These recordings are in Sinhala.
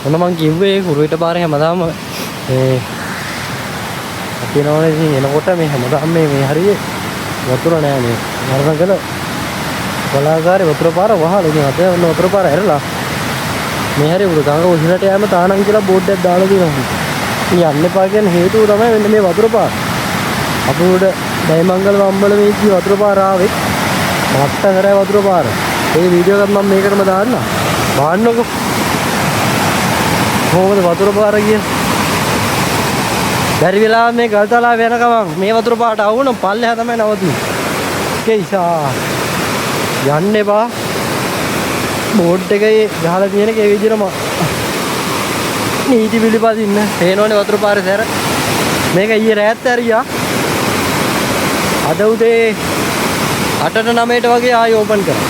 ඔන්න මං කිව්වේ කුරුවිට පාරේ හැමදාම තියෙනවනේ ඉතින් එනකොට මේ හැමදාම මේ හරියේ වතුර නෑ මේ නරකල බලාගාරේ වතුර පාර වහලා ඉතින් අද ඔන්න වතුර පාර ඇරලා මේ හරිය උඩ ගඟ උඩට යෑම තානම් කියලා බෝඩ් එකක් දාලා තියෙනවා. ඉතින් යන්න එපා කියන හේතුව තමයි මෙන්න මේ වතුර පාර. අපි උඩ දයමංගල වම්බල මේ කී වතුර පාර ආවේ මත්ත කරේ වතුර පාර. ඒ වීඩියෝ එකක් මම මේකටම දාන්න. බලන්නකෝ. කොහොමද වතුර පාර ගියේ? බැරි වෙලාව මේ ගල්තලාව යන ගමන් මේ වතුර පාරට ආවොනම් පල්ලෙහා තමයි නවතුනේ. කේසා යන්න එපා. බෝඩ් එකේ ගහලා තියෙන කේ විදිහටම නීති පිළිපදින්න පේනෝනේ වතුර පාරේ සැර. මේක ඊයේ රෑත් ඇරියා. අද උදේ 8ට 9ට වගේ ආයෙ ඕපන් කරා.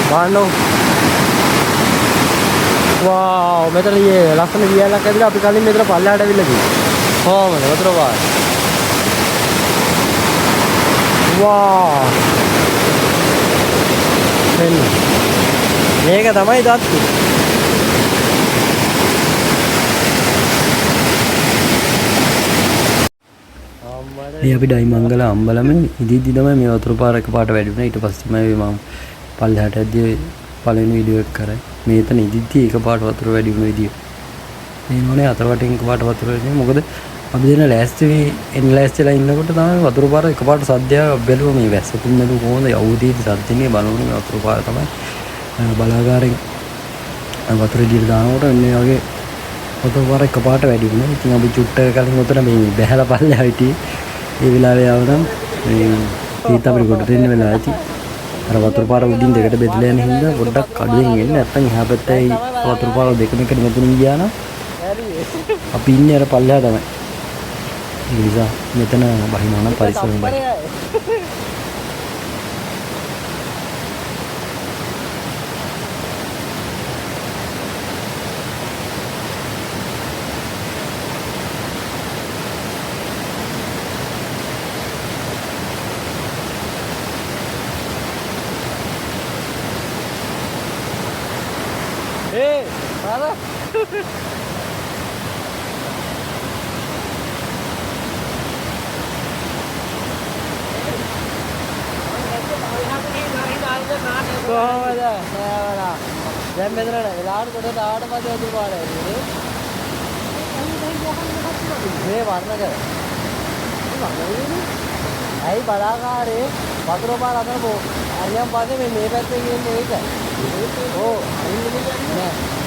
බලන්න. වාව් මෙතන ඊයේ ලස්සන වියලක් ඇදලා අපි කලින් මෙතන පල්ලෙහාට අවිල්ලා තියෙනවා. කොහමද වතුර පාර? වාව්. මේක තමයි දත්තු. මේ අපි ඩයිමංගල අම්බලම ඉදිද්දි තමයි මේ වතුර පාර එකපාරට වැඩි වුණා. ඊට පස්සේ තමයි මම පල්ලෙහාට ඇද්දී පළවෙනි වීඩියෝ එක කරේ. මේ එතන ඉදිද්දි එකපාරට වතුර වැඩි වුණ විදිය. මේනෝනේ අතර වටින් එකපාරට වතුර වැඩි. මොකද අපි දෙන ලෑස්ති එන් ලෑස්තිලා ඉන්නකොට තමයි වතුර පාර එකපාරට සද්දයක් බැලුවා. මේ වැස්ස තුන්නද කොහොමද අවුදීදී සද්දිනේ බලන්නේ වතුර පාර තමයි. බලාගාරෙන් වතුර එළියට දානකොට එන්නේ වගේ වතුර පාර එකපාරට වැඩි වුණා. ඉතින් අපි චුට්ටක කලින් උතන මේ බැහැලා පල්ලෙහා හිටියේ. ඒ වෙලාවේ ආවනම් මේ තීත අපිට කොට දෙන්න වෙලා ඇති. අර වතුර පාර උඩින් දෙකට බෙදලා යන හින්දා පොඩ්ඩක් අඩුවෙන් එන්න. නැත්තම් එහා පැත්තේ වතුර පාර දෙකම එකට මෙතනින් ගියා නම් අපි ඉන්නේ අර පල්ලෙහා තමයි. ඒ නිසා මෙතන බහිනවා නම් පරිස්සමෙන් බහින්න. Hey, mana? කොහොමද? නෑවලා. දැන් මෙතන වෙලාවට කොට දාඩ පස්සේ වතුර පාරයි නේද? මේ වර්ණ කර. ඇයි බලාගාරේ වතුර පාර අතර හරියම් පස්සේ මේ පැත්තේ කියන්නේ ඒක. ඕ නෑ